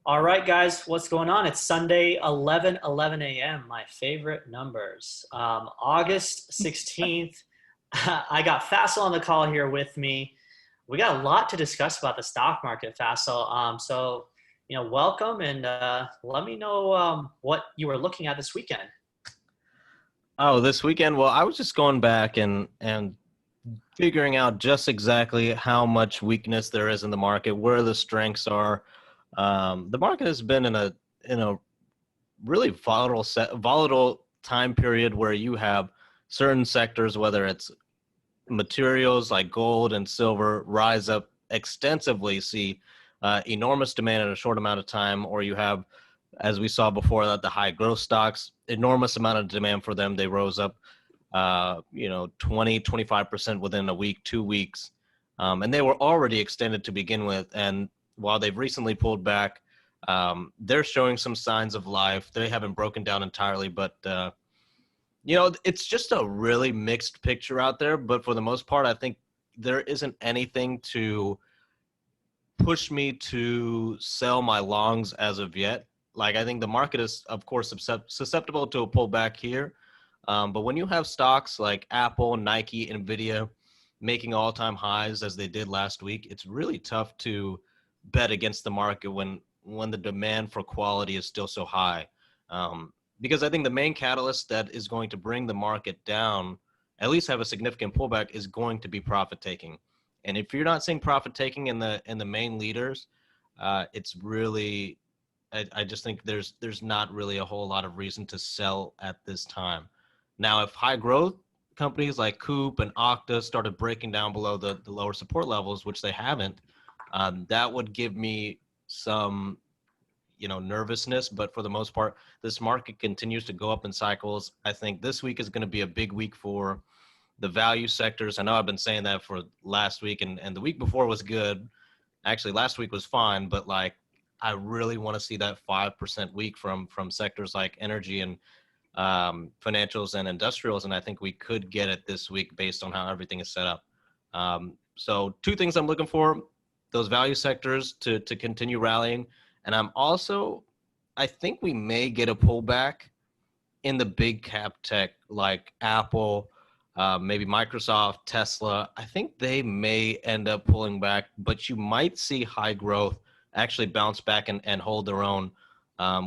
All right, guys, what's going on? It's Sunday, 11 a.m., my favorite numbers. August 16th. I got Faisal on the call here with me. We got a lot to discuss about the stock market, Faisal. Welcome and let me know what you were looking at this weekend. Oh, this weekend? Well, I was just going back and figuring out just exactly how much weakness there is in the market, where the strengths are. The market has been in a really volatile time period where you have certain sectors, whether it's materials like gold and silver, rise up extensively, see enormous demand in a short amount of time, or you have, as we saw before, that the high growth stocks, enormous amount of demand for them. They rose up 25% within a week, 2 weeks. And they were already extended to begin with. And while they've recently pulled back, they're showing some signs of life. They haven't broken down entirely, but it's just a really mixed picture out there. But for the most part, I think there isn't anything to push me to sell my longs as of yet. Like, I think the market is, of course, susceptible to a pullback here. But when you have stocks like Apple, Nike, Nvidia making all-time highs as they did last week, it's really tough to bet against the market when the demand for quality is still so high. Because I think the main catalyst that is going to bring the market down, at least have a significant pullback, is going to be profit taking. And if you're not seeing profit taking in the main leaders, it's really, I just think there's not really a whole lot of reason to sell at this time. Now, if high growth companies like Coop and Okta started breaking down below the lower support levels, which they haven't, that would give me some, nervousness. But for the most part, this market continues to go up in cycles. I think this week is going to be a big week for the value sectors. I know I've been saying that for last week, and the week before was good. Actually, last week was fine, but I really want to see that 5% week from sectors like energy and financials and industrials, and I think we could get it this week based on how everything is set up. So two things I'm looking for: those value sectors to continue rallying, and I think we may get a pullback in the big cap tech like Apple, maybe Microsoft, Tesla. I think they may end up pulling back, but you might see high growth actually bounce back and hold their own,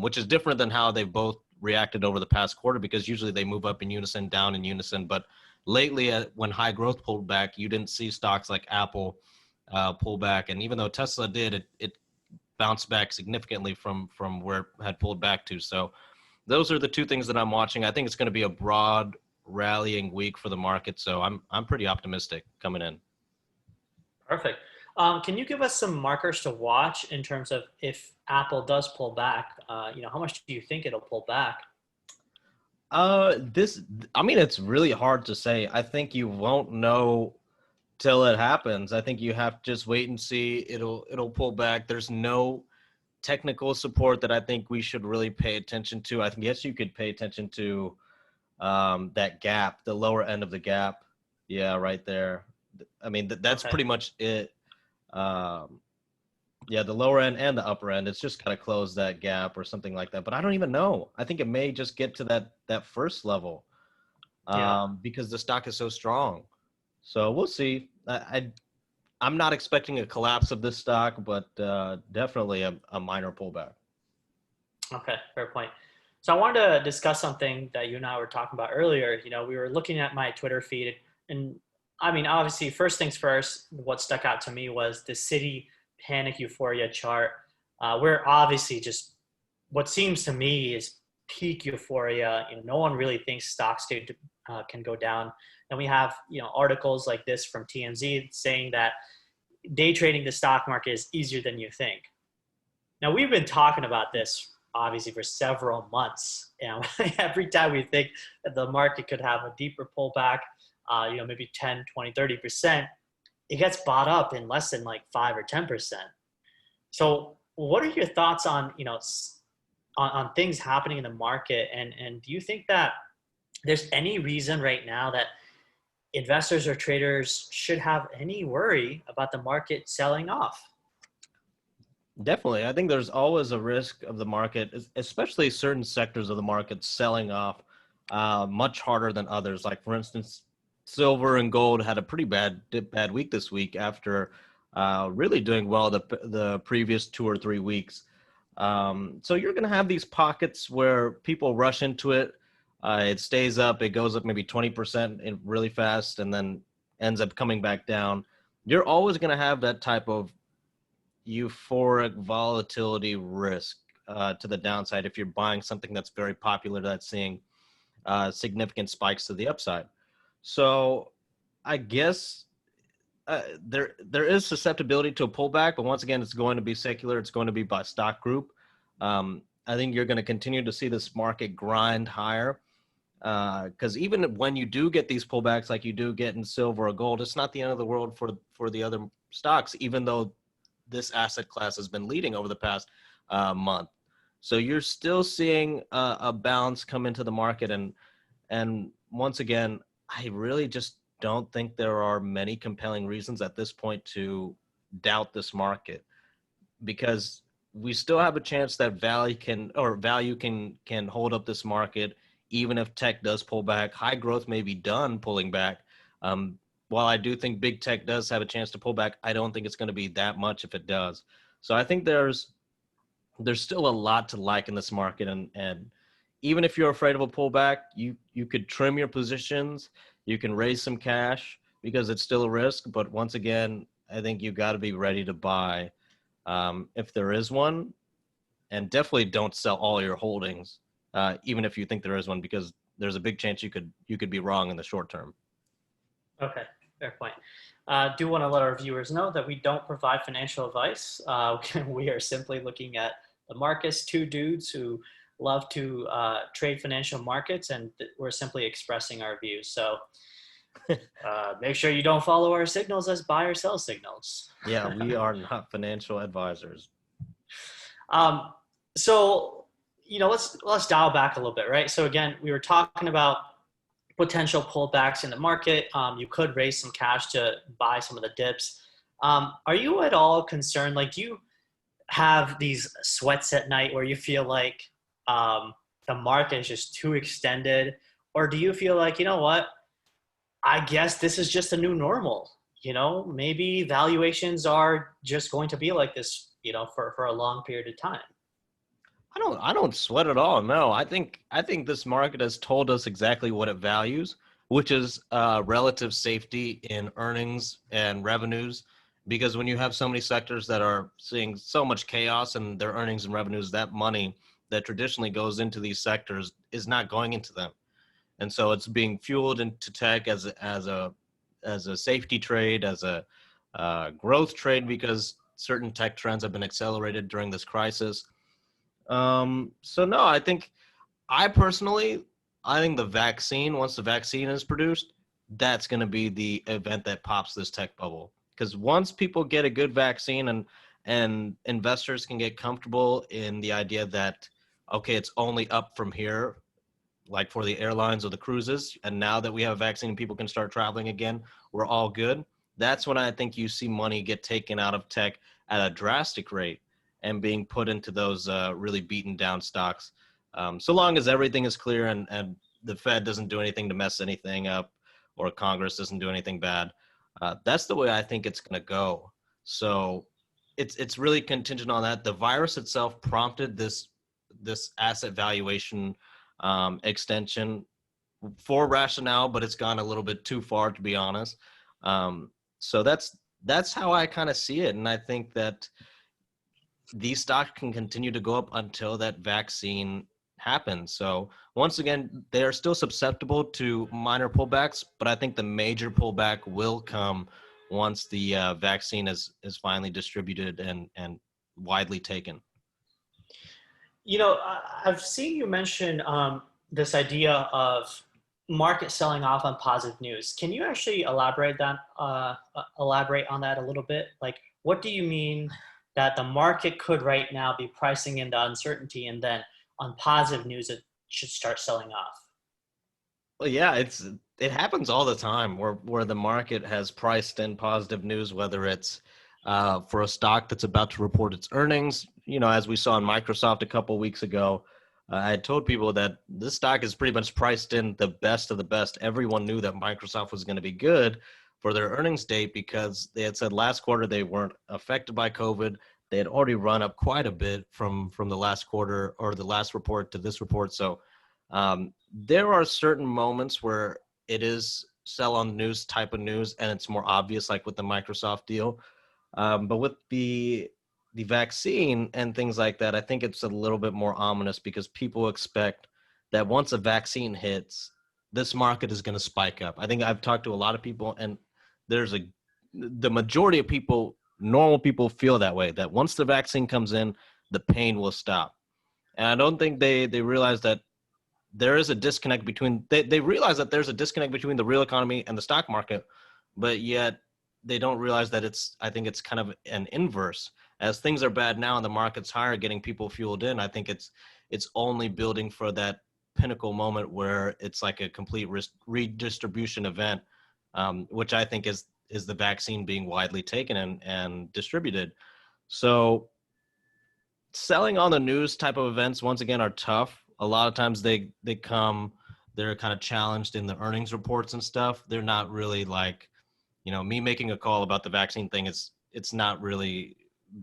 which is different than how they've both reacted over the past quarter, because usually they move up in unison, down in unison. But lately, when high growth pulled back, you didn't see stocks like Apple pull back. And even though Tesla did, it bounced back significantly from where it had pulled back to. So those are the two things that I'm watching. I think it's going to be a broad rallying week for the market. So I'm pretty optimistic coming in. Perfect. Can you give us some markers to watch in terms of if Apple does pull back? How much do you think it'll pull back? It's really hard to say. I think you won't know till it happens. I think you have to just wait and see. It'll pull back. There's no technical support that I think we should really pay attention to. I think, yes, you could pay attention to that gap, the lower end of the gap. Yeah, right there. That's Okay. pretty much it. The lower end and the upper end, it's just kind of close that gap or something like that. But I don't even know. I think it may just get to that first level Yeah. because the stock is so strong. So we'll see. I'm not expecting a collapse of this stock, but definitely a minor pullback. Okay. Fair point. So I wanted to discuss something that you and I were talking about earlier. We were looking at my Twitter feed, and obviously, first things first, what stuck out to me was the city panic euphoria chart, where obviously just what seems to me is peak euphoria. No one really thinks stocks can go down. And we have, articles like this from TMZ saying that day trading the stock market is easier than you think. Now, we've been talking about this obviously for several months. Every time we think that the market could have a deeper pullback, maybe 10, 20, 30%, it gets bought up in less than 5 or 10%. So what are your thoughts on, on things happening in the market? And do you think that there's any reason right now that investors or traders should have any worry about the market selling off? Definitely. I think there's always a risk of the market, especially certain sectors of the market selling off much harder than others. Like, for instance, silver and gold had a pretty bad week this week after really doing well the previous 2 or 3 weeks. So you're going to have these pockets where people rush into it. It stays up, it goes up maybe 20% really fast, and then ends up coming back down. You're always going to have that type of euphoric volatility risk to the downside if you're buying something that's very popular that's seeing significant spikes to the upside. So I guess there is susceptibility to a pullback, but once again, it's going to be secular. It's going to be by stock group. I think you're going to continue to see this market grind higher because even when you do get these pullbacks, like you do get in silver or gold, it's not the end of the world for the other stocks, even though this asset class has been leading over the past month. So you're still seeing a bounce come into the market, and once again, I really just don't think there are many compelling reasons at this point to doubt this market because we still have a chance that value can hold up this market even if tech does pull back. High growth may be done pulling back. While I do think big tech does have a chance to pull back, I don't think it's going to be that much if it does. So I think there's still a lot to like in this market, and even if you're afraid of a pullback, you could trim your positions, you can raise some cash because it's still a risk. But once again, I think you got to be ready to buy if there is one, and definitely don't sell all your holdings, even if you think there is one, because there's a big chance you could be wrong in the short term. Okay, fair point. Do want to let our viewers know that we don't provide financial advice. We are simply looking at the markets, two dudes who love to trade financial markets, and we're simply expressing our views. So make sure you don't follow our signals as buy or sell signals. Yeah, we are not financial advisors. um, so let's dial back a little bit, right? So again, we were talking about potential pullbacks in the market. You could raise some cash to buy some of the dips. Are you at all concerned? Like, do you have these sweats at night where you feel like the market is just too extended? Or do you feel like, you know what, I guess this is just a new normal? Maybe valuations are just going to be like this, for a long period of time. I don't sweat at all. No, I think this market has told us exactly what it values, which is relative safety in earnings and revenues. Because when you have so many sectors that are seeing so much chaos in their earnings and revenues, that money that traditionally goes into these sectors is not going into them, and so it's being fueled into tech as a safety trade, as a growth trade, because certain tech trends have been accelerated during this crisis. So no, I personally, I think once the vaccine is produced, that's going to be the event that pops this tech bubble. Because once people get a good vaccine and investors can get comfortable in the idea that, okay, it's only up from here, like for the airlines or the cruises, and now that we have a vaccine and people can start traveling again, we're all good. That's when I think you see money get taken out of tech at a drastic rate and being put into those really beaten down stocks. So long as everything is clear and the Fed doesn't do anything to mess anything up or Congress doesn't do anything bad, that's the way I think it's going to go. So it's really contingent on that. The virus itself prompted this asset valuation extension for rationale, but it's gone a little bit too far, to be honest. So that's how I kind of see it, and I think that these stocks can continue to go up until that vaccine happens. So once again, they are still susceptible to minor pullbacks, but I think the major pullback will come once the vaccine is finally distributed and widely taken. I've seen you mention this idea of market selling off on positive news. Can you actually elaborate on that a little bit? Like, what do you mean that the market could right now be pricing in the uncertainty, and then on positive news it should start selling off? Well, yeah, it happens all the time where the market has priced in positive news, whether it's for a stock that's about to report its earnings. As we saw in Microsoft a couple weeks ago, I had told people that this stock is pretty much priced in the best of the best. Everyone knew that Microsoft was going to be good for their earnings date because they had said last quarter they weren't affected by COVID. They had already run up quite a bit from the last quarter or the last report to this report. So there are certain moments where it is sell on news type of news, and it's more obvious, like with the Microsoft deal. But with the vaccine and things like that, I think it's a little bit more ominous because people expect that once a vaccine hits, this market is going to spike up. I think I've talked to a lot of people, and the majority of people, normal people, feel that way, that once the vaccine comes in, the pain will stop. And I don't think they realize that there is a disconnect between they realize that there's a disconnect between the real economy and the stock market, but yet they don't realize that I think it's kind of an inverse. As things are bad now and the market's higher, getting people fueled in, I think it's only building for that pinnacle moment where it's like a complete redistribution event, which I think is the vaccine being widely taken and distributed. So selling on the news type of events, once again, are tough. A lot of times they're kind of challenged in the earnings reports and stuff. They're not really like, me making a call about the vaccine thing it's not really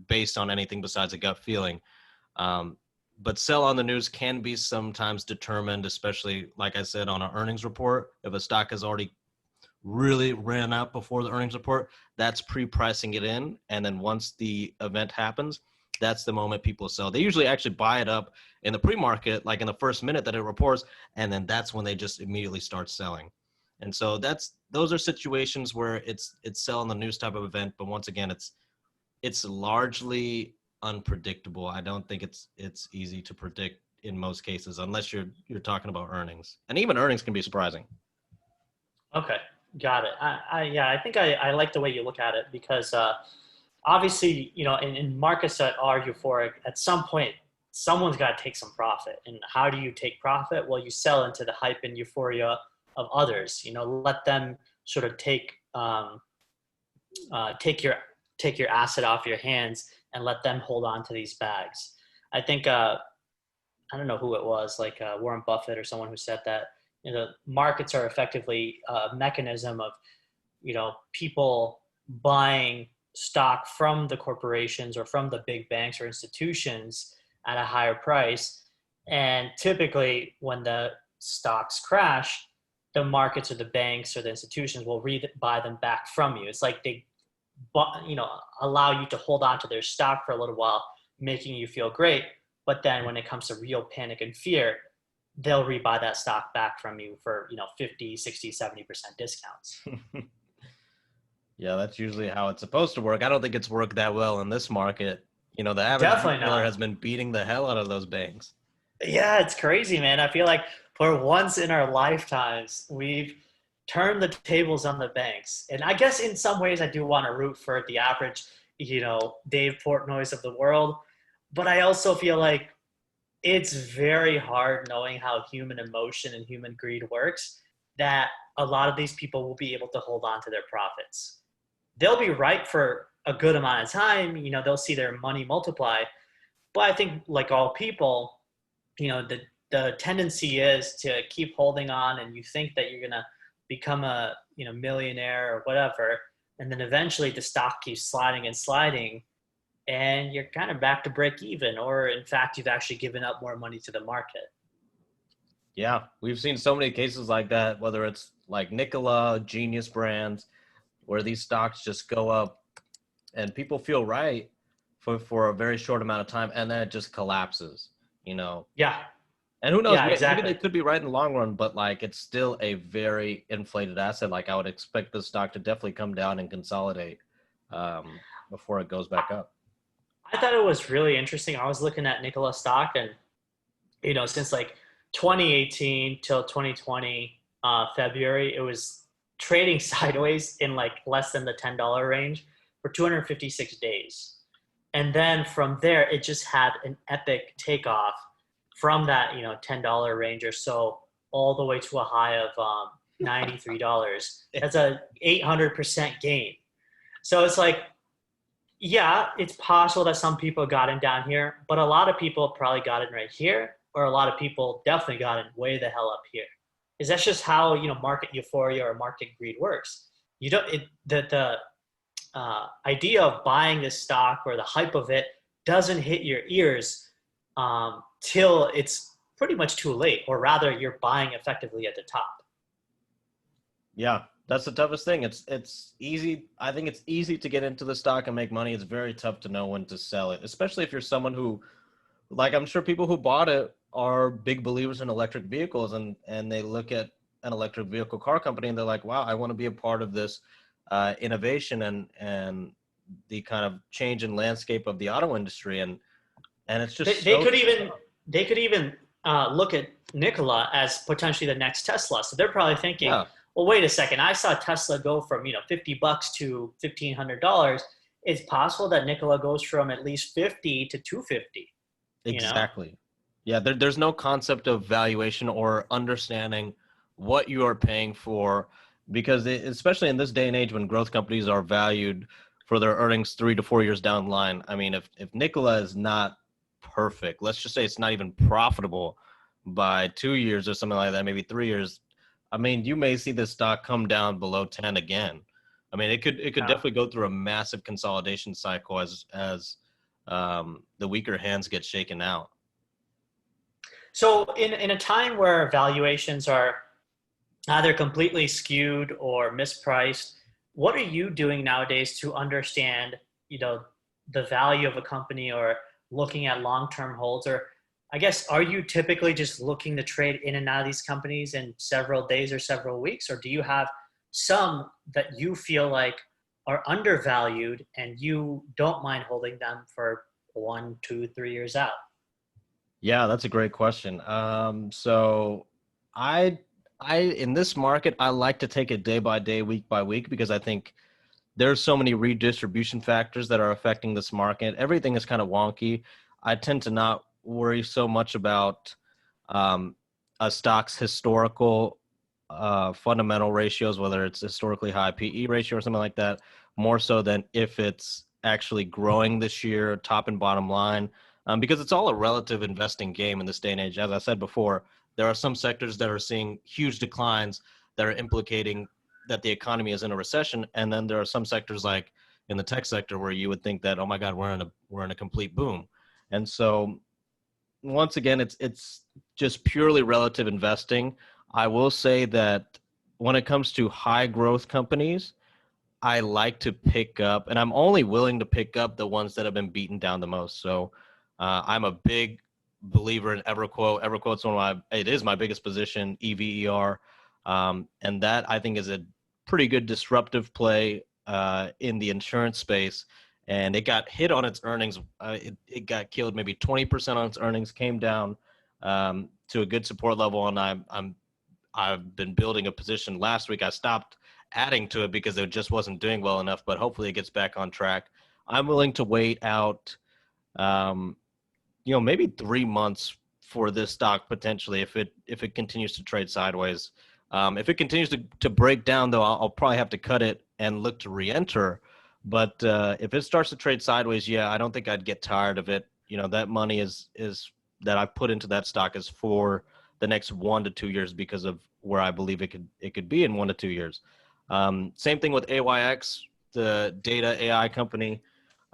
based on anything besides a gut feeling. But sell on the news can be sometimes determined, especially, like I said, on an earnings report. If a stock has already really ran up before the earnings report, that's pre-pricing it in. And then once the event happens, that's the moment people sell. They usually actually buy it up in the pre-market, like in the first minute that it reports, and then that's when they just immediately start selling. And so those are situations where it's sell on the news type of event, but once again, it's largely unpredictable. I don't think it's easy to predict in most cases, unless you're talking about earnings, and even earnings can be surprising. Okay, got it. I think I like the way you look at it because obviously, in markets that are euphoric, at some point, someone's got to take some profit. And how do you take profit? Well, you sell into the hype and euphoria of others. Let them sort of take your asset off your hands and let them hold on to these bags. I think I don't know who it was, like Warren Buffett or someone who said that markets are effectively a mechanism of people buying stock from the corporations or from the big banks or institutions at a higher price. And typically when the stocks crash, the markets or the banks or the institutions will buy them back from you. It's like they allow you to hold on to their stock for a little while, making you feel great. But then when it comes to real panic and fear, they'll rebuy that stock back from you for 50, 60, 70% discounts. Yeah, that's usually how it's supposed to work. I don't think it's worked that well in this market. The average Definitely retailer not. has been beating the hell out of those banks. Yeah, it's crazy, man. I feel like for once in our lifetimes, we've turned the tables on the banks. And I guess in some ways I do want to root for the average, Dave Portnoy's of the world. But I also feel like it's very hard knowing how human emotion and human greed works, that a lot of these people will be able to hold on to their profits. They'll be right for a good amount of time, they'll see their money multiply. But I think like all people, the tendency is to keep holding on, and you think that you're going to become a, millionaire or whatever. And then eventually the stock keeps sliding and sliding, and you're kind of back to break even, or in fact, you've actually given up more money to the market. Yeah, we've seen so many cases like that, whether it's like Nikola, Genius Brands, where these stocks just go up and people feel right for a very short amount of time, and then it just collapses, Yeah. And who knows, Yeah, maybe exactly. they could be right in the long run, but like it's still a very inflated asset. Like I would expect the stock to definitely come down and consolidate before it goes back up. I thought it was really interesting. I was looking at Nikola stock, and since like 2018 till 2020 February, it was trading sideways in like less than the $10 range for 256 days. And then from there, it just had an epic takeoff from that, $10 range or so, all the way to a high of $93. That's a 800% gain. So it's like, Yeah, it's possible that some people got in down here, but a lot of people probably got in right here, or a lot of people definitely got in way the hell up here. Is that's just how market euphoria or market greed works. You don't it the idea of buying this stock or the hype of it doesn't hit your ears till it's pretty much too late, or rather, you're buying effectively at the top. Yeah, that's the toughest thing. It's easy. I think it's easy to get into the stock and make money. It's very tough to know when to sell it, especially if you're someone who, like, I'm sure people who bought it are big believers in electric vehicles, and they look at an electric vehicle car company and they're like, wow, I want to be a part of this innovation and the kind of change in landscape of the auto industry, and it's They, just they so could even they could even look at Nikola as potentially the next Tesla. So they're probably thinking, yeah, well, wait a second. I saw Tesla go from $50 to $1,500. It's possible that Nikola goes from at least 50 to 250. You know. exactly. Yeah, there's no concept of valuation or understanding what you are paying for, because especially in this day and age when growth companies are valued for their earnings 3 to 4 years down the line. I mean, if Nikola is not perfect, let's just say it's not even profitable by 2 years or something like that, maybe 3 years. I mean, you may see the stock come down below 10 again. I mean, it could Uh, definitely go through a massive consolidation cycle as the weaker hands get shaken out. so in a time where valuations are either completely skewed or mispriced, what are you doing nowadays to understand, the value of a company, or looking at long-term holds? Or I guess, are you typically just looking to trade in and out of these companies in several days or several weeks? Or do you have some that you feel like are undervalued and you don't mind holding them for 1, 2, 3 years out? Yeah, that's a great question. So I I in this market I like to take it day by day, week by week, because I think there's so many redistribution factors that are affecting this market. Everything is kind of wonky. I tend to not worry so much about um, a stock's historical fundamental ratios, whether it's historically high PE ratio or something like that, more so than if it's actually growing this year, top and bottom line, because it's all a relative investing game in this day and age. As I said before, there are some sectors that are seeing huge declines that are implicating that the economy is in a recession, and then there are some sectors like in the tech sector where you would think that, oh my God, we're in a complete boom. And so once again, it's just purely relative investing. I will say that when it comes to high growth companies, I like to pick up, and I'm only willing to pick up the ones that have been beaten down the most. So I'm a big believer in EverQuote. EverQuote's it is my biggest position, EVER, and that I think is a pretty good disruptive play in the insurance space. And it got hit on its earnings. It got killed maybe 20% on its earnings, came down to a good support level, and I've been building a position. Last week I stopped adding to it because it just wasn't doing well enough, but hopefully it gets back on track. I'm willing to wait out, um, maybe 3 months for this stock potentially if it continues to trade sideways. If it continues to break down, though, I'll probably have to cut it and look to re-enter. But if it starts to trade sideways, yeah, I don't think I'd get tired of it. That money is that I've put into that stock is for the next 1 to 2 years because of where I believe it could be in 1 to 2 years. Same thing with AYX, the data AI company.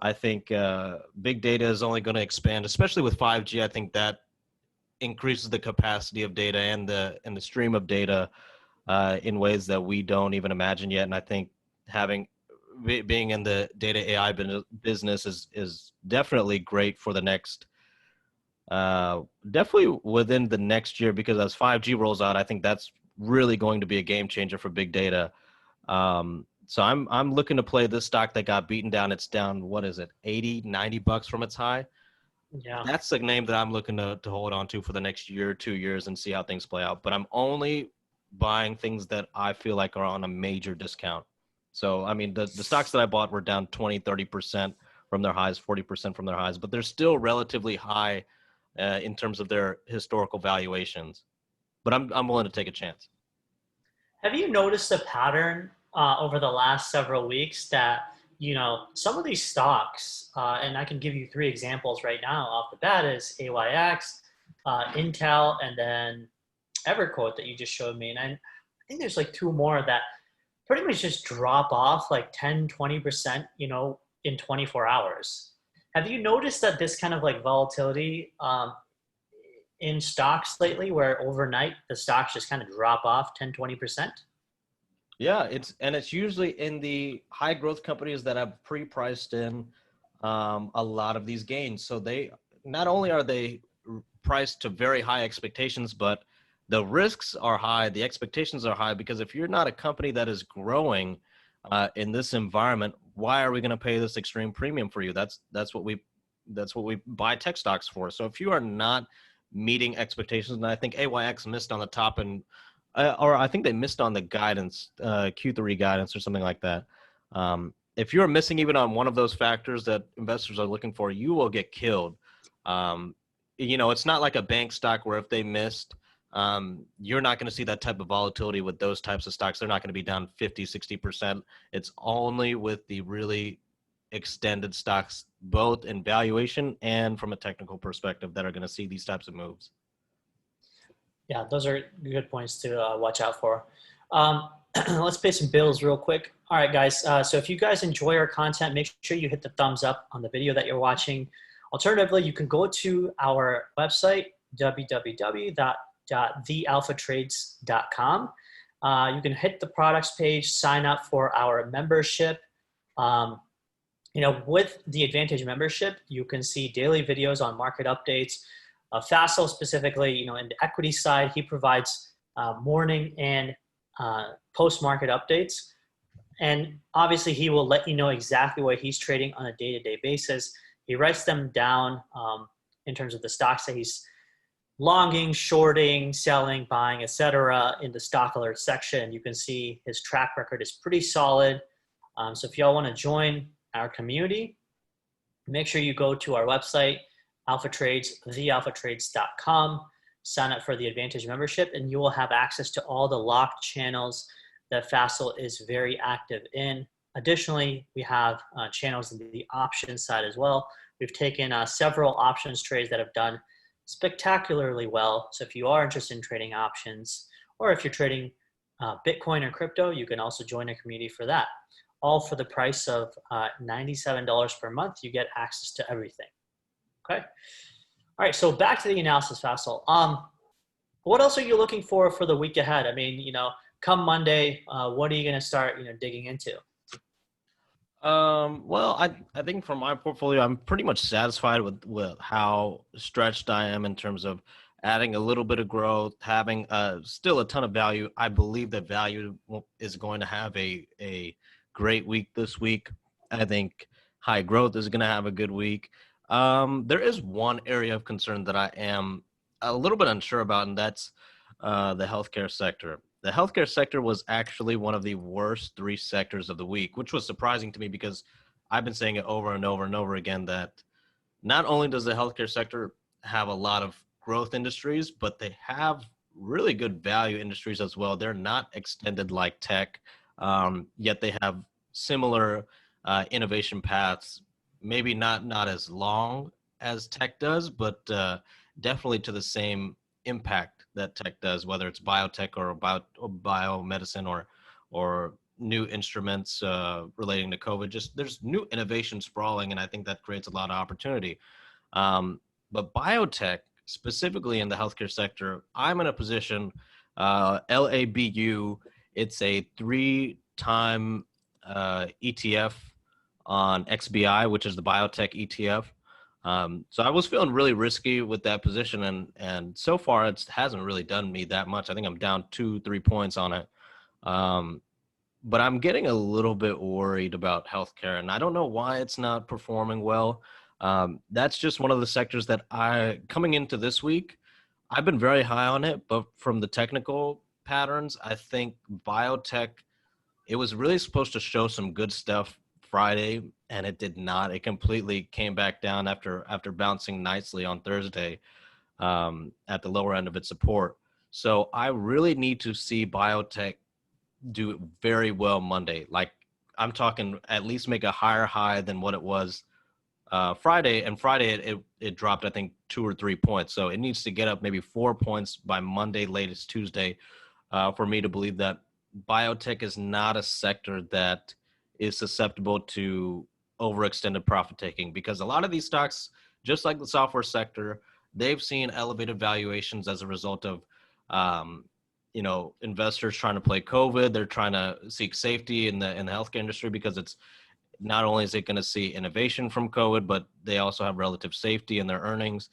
I think big data is only going to expand, especially with 5G. I think that increases the capacity of data and the stream of data in ways that we don't even imagine yet. And I think having being in the data AI business is definitely great for the next definitely within the next year, because as 5G rolls out, I think that's really going to be a game changer for big data. So I'm looking to play this stock that got beaten down. It's down, what is it, 80, $90 from its high. Yeah. That's a name that I'm looking to hold on to for the next year, 2 years, and see how things play out. But I'm only buying things that I feel like are on a major discount. So, I mean, the stocks that I bought were down 20, 30% from their highs, 40% from their highs, but they're still relatively high in terms of their historical valuations. But I'm willing to take a chance. Have you noticed a pattern over the last several weeks that some of these stocks, and I can give you three examples right now off the bat is AYX, Intel, and then EverQuote that you just showed me. And I think there's like two more that pretty much just drop off like 10, 20%, in 24 hours. Have you noticed that this kind of like volatility in stocks lately where overnight the stocks just kind of drop off 10, 20%? Yeah, it's usually in the high growth companies that have pre-priced in a lot of these gains. So they not only are they priced to very high expectations, but the risks are high, the expectations are high, because if you're not a company that is growing in this environment, why are we going to pay this extreme premium for you? That's what we buy tech stocks for. So if you are not meeting expectations, and I think AYX missed on the top and or I think they missed on the guidance, Q3 guidance or something like that. If you're missing even on one of those factors that investors are looking for, you will get killed. It's not like a bank stock where if they missed, you're not going to see that type of volatility with those types of stocks. They're not going to be down 50, 60%. It's only with the really extended stocks, both in valuation and from a technical perspective, that are going to see these types of moves. Yeah, those are good points to watch out for. Let's pay some bills real quick. All right, guys. So if you guys enjoy our content, make sure you hit the thumbs up on the video that you're watching. Alternatively, you can go to our website, www.thealphatrades.com. You can hit the products page, sign up for our membership. With the Advantage membership, you can see daily videos on market updates. Faisal specifically, in the equity side, he provides morning and post-market updates. And obviously, he will let you know exactly what he's trading on a day-to-day basis. He writes them down in terms of the stocks that he's longing, shorting, selling, buying, etc. in the stock alert section. You can see his track record is pretty solid. So if y'all want to join our community, make sure you go to our website, thealphatrades.com, sign up for the Advantage membership, and you will have access to all the locked channels that Faisal is very active in. Additionally, we have channels in the options side as well. We've taken several options trades that have done spectacularly well. So if you are interested in trading options, or if you're trading Bitcoin or crypto, you can also join a community for that. All for the price of $97 per month. You get access to everything. Okay. All right. So back to the analysis, Faisal. What else are you looking for the week ahead? I mean, come Monday, what are you going to start, digging into? Well, I think for my portfolio, I'm pretty much satisfied with how stretched I am in terms of adding a little bit of growth, having still a ton of value. I believe that value is going to have a great week this week. I think high growth is going to have a good week. There is one area of concern that I am a little bit unsure about, and that's the healthcare sector. The healthcare sector was actually one of the worst three sectors of the week, which was surprising to me because I've been saying it over and over and over again that not only does the healthcare sector have a lot of growth industries, but they have really good value industries as well. They're not extended like tech, yet they have similar innovation paths, maybe not as long as tech does, but definitely to the same impact that tech does, whether it's biotech or biomedicine or new instruments relating to COVID. Just there's new innovation sprawling, and I think that creates a lot of opportunity. But biotech, specifically in the healthcare sector, I'm in a position, LABU, it's a 3-time ETF on XBI, which is the biotech ETF. So I was feeling really risky with that position, and so far it hasn't really done me that much. I think I'm down 2-3 points on it. But I'm getting a little bit worried about healthcare, and I don't know why it's not performing well. That's just one of the sectors that coming into this week, I've been very high on it, but from the technical patterns, I think biotech, it was really supposed to show some good stuff Friday, and it did not. It completely came back down after bouncing nicely on Thursday at the lower end of its support. So I really need to see biotech do very well Monday. Like I'm talking at least make a higher high than what it was Friday, and Friday it dropped, I think, 2 or 3 points. So it needs to get up maybe 4 points by Monday, latest Tuesday, for me to believe that biotech is not a sector that is susceptible to overextended profit taking, because a lot of these stocks, just like the software sector, they've seen elevated valuations as a result of investors trying to play COVID. They're trying to seek safety in the healthcare industry, because it's not only is it going to see innovation from COVID, but they also have relative safety in their earnings.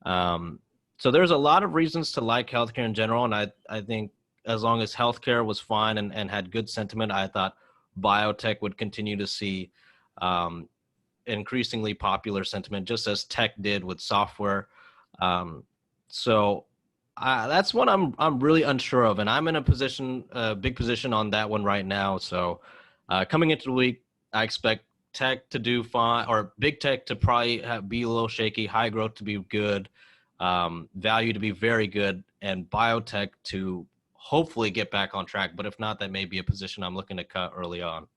So there's a lot of reasons to like healthcare in general. And I think as long as healthcare was fine and had good sentiment, I thought biotech would continue to see increasingly popular sentiment, just as tech did with software. So that's what I'm really unsure of. And I'm in a big position on that one right now. So coming into the week, I expect tech to do fine, or big tech to probably be a little shaky, high growth to be good, value to be very good, and biotech to hopefully get back on track. But if not, that may be a position I'm looking to cut early on.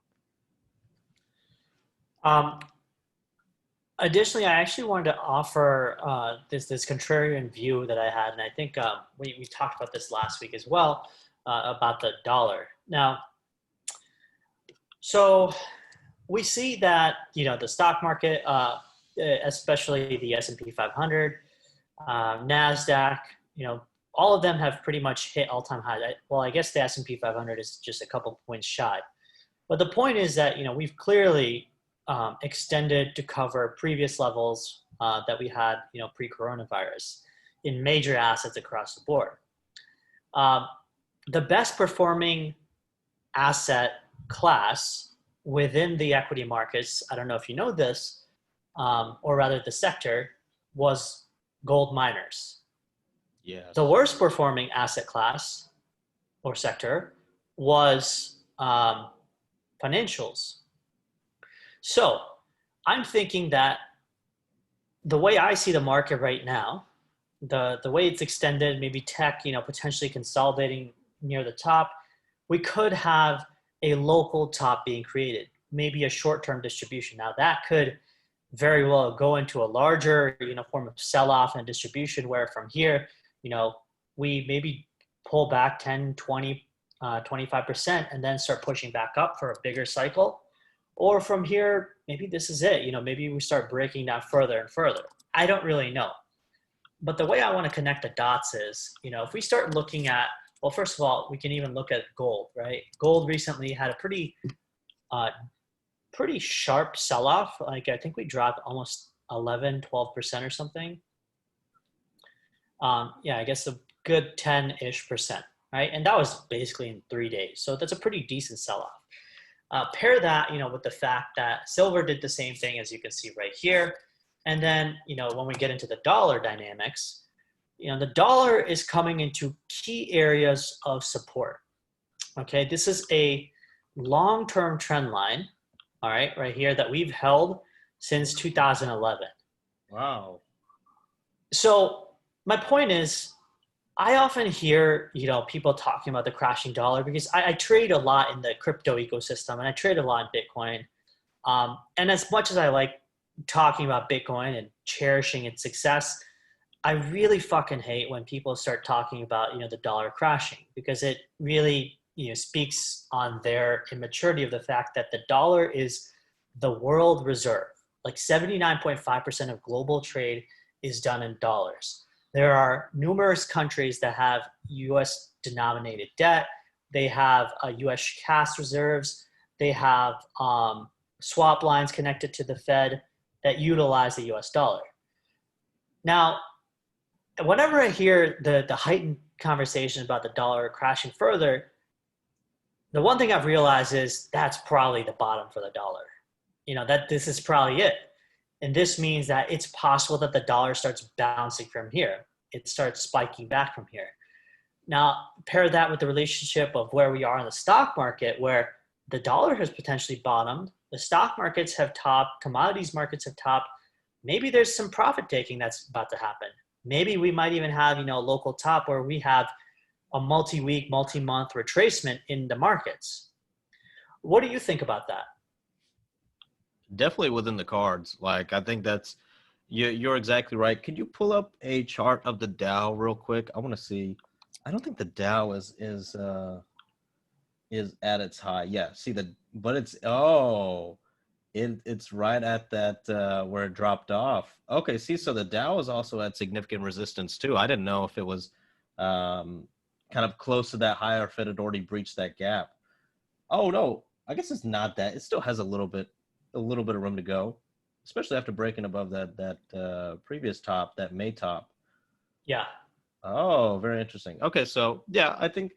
Additionally, I actually wanted to offer this contrarian view that I had, and I think we talked about this last week as well, about the dollar. Now, so we see that the stock market, especially the S&P 500, Nasdaq, all of them have pretty much hit all-time highs. Well, I guess the S&P 500 is just a couple points shy, but the point is that we've clearly extended to cover previous levels that we had pre-coronavirus in major assets across the board. The best performing asset class within the equity markets, I don't know if you know this, or rather the sector, was gold miners. Yes. The worst performing asset class or sector was financials. So I'm thinking that the way I see the market right now, the way it's extended, maybe tech, potentially consolidating near the top, we could have a local top being created, maybe a short-term distribution. Now that could very well go into a larger, form of sell-off and distribution, where from here, we maybe pull back 10, 20, 25% and then start pushing back up for a bigger cycle. Or from here, maybe this is it. Maybe we start breaking down further and further. I don't really know. But the way I want to connect the dots is, if we start looking at, well, first of all, we can even look at gold, right? Gold recently had a pretty sharp sell-off. Like I think we dropped almost 11, 12% or something. I guess a good 10-ish%, right? And that was basically in 3 days. So that's a pretty decent sell-off. Pair that, with the fact that silver did the same thing, as you can see right here. And then, when we get into the dollar dynamics, the dollar is coming into key areas of support. Okay, this is a long-term trend line, all right here, that we've held since 2011. Wow. So my point is, I often hear, people talking about the crashing dollar, because I trade a lot in the crypto ecosystem, and I trade a lot in Bitcoin. And as much as I like talking about Bitcoin and cherishing its success, I really fucking hate when people start talking about, the dollar crashing, because it really, speaks on their immaturity of the fact that the dollar is the world reserve. Like 79.5% of global trade is done in dollars. There are numerous countries that have US denominated debt. They have US cash reserves. They have swap lines connected to the Fed that utilize the US dollar. Now, whenever I hear the heightened conversation about the dollar crashing further, the one thing I've realized is that's probably the bottom for the dollar. That this is probably it. And this means that it's possible that the dollar starts bouncing from here. It starts spiking back from here. Now, pair that with the relationship of where we are in the stock market, where the dollar has potentially bottomed, the stock markets have topped, commodities markets have topped. Maybe there's some profit taking that's about to happen. Maybe we might even have, a local top where we have a multi-week, multi-month retracement in the markets. What do you think about that? definitely within the cards. Like I think that's you're exactly right. Could you pull up a chart of the Dow real quick? I want to see. I don't think the Dow is at its high. Yeah, see but it's right at that where it dropped off. Okay, see, so the Dow is also at significant resistance too. I didn't know if it was um, kind of close to that high or if it had already breached that gap. Oh no, I guess it's not that. It still has a little bit of room to go, especially after breaking above that previous top, that May top. Yeah. Oh, very interesting. Okay, so yeah, I think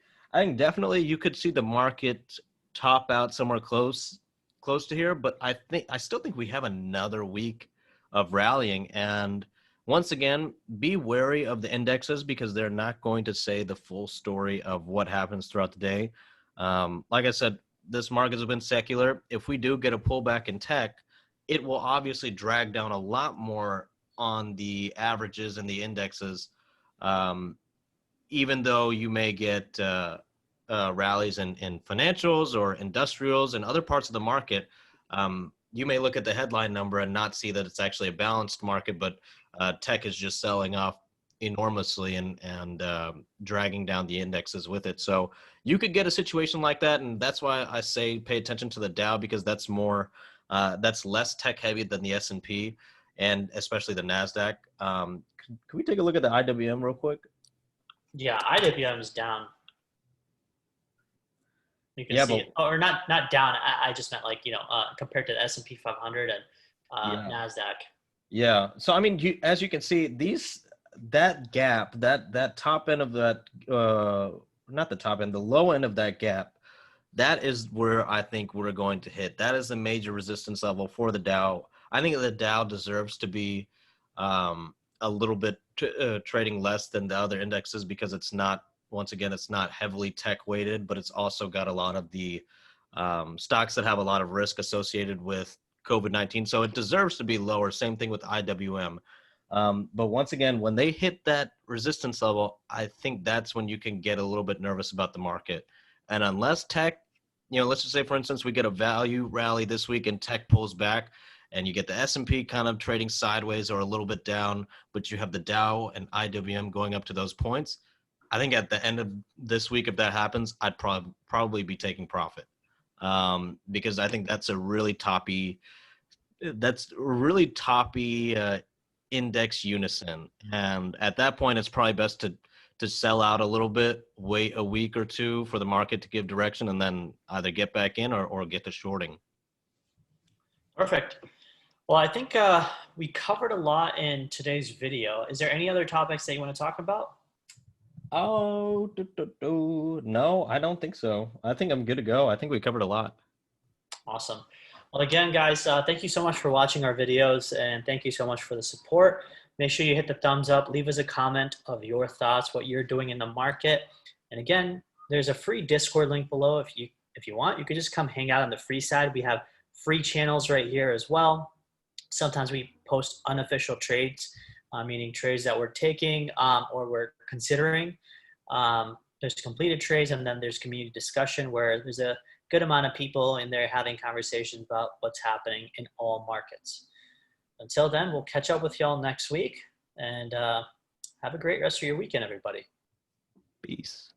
definitely you could see the market top out somewhere close to here, but I still think we have another week of rallying. And once again, be wary of the indexes because they're not going to say the full story of what happens throughout the day. Like I said, this market has been secular. If we do get a pullback in tech, it will obviously drag down a lot more on the averages and the indexes, um, even though you may get rallies in financials or industrials and other parts of the market. You may look at the headline number and not see that it's actually a balanced market, but tech is just selling off enormously and dragging down the indexes with it. So you could get a situation like that, and that's why I say pay attention to the Dow because that's less tech heavy than the S&P and especially the Nasdaq. Can we take a look at the IWM real quick? Yeah, IWM is down. You can Yeah, see but it, or not down. I just meant like compared to the S&P 500 and yeah, Nasdaq. yeah. So I mean, as you can see, that gap, that top end of that, not the top end, the low end of that gap, that is where I think we're going to hit. That is a major resistance level for the Dow. I think the Dow deserves to be a little bit trading less than the other indexes because it's not, once again, it's not heavily tech weighted, but it's also got a lot of the stocks that have a lot of risk associated with COVID-19. So it deserves to be lower. Same thing with IWM. But once again, when they hit that resistance level, I think that's when you can get a little bit nervous about the market. And unless tech, let's just say, for instance, we get a value rally this week and tech pulls back and you get the S&P kind of trading sideways or a little bit down, but you have the Dow and IWM going up to those points. I think at the end of this week, if that happens, I'd probably be taking profit because I think that's a really toppy index unison. And at that point, it's probably best to sell out a little bit, wait a week or two for the market to give direction, and then either get back in or get the shorting. Perfect. Well, I think we covered a lot in today's video. Is there any other topics that you want to talk about? Oh, no, I don't think so. I think I'm good to go. I think we covered a lot. Awesome. Well, again, guys, thank you so much for watching our videos and thank you so much for the support. Make sure you hit the thumbs up, leave us a comment of your thoughts, what you're doing in the market. And again, there's a free Discord link below. If you want, you could just come hang out on the free side. We have free channels right here as well. Sometimes we post unofficial trades, meaning trades that we're taking or we're considering. There's completed trades, and then there's community discussion where there's a good amount of people in there having conversations about what's happening in all markets. Until then, we'll catch up with y'all next week, and have a great rest of your weekend, everybody. Peace.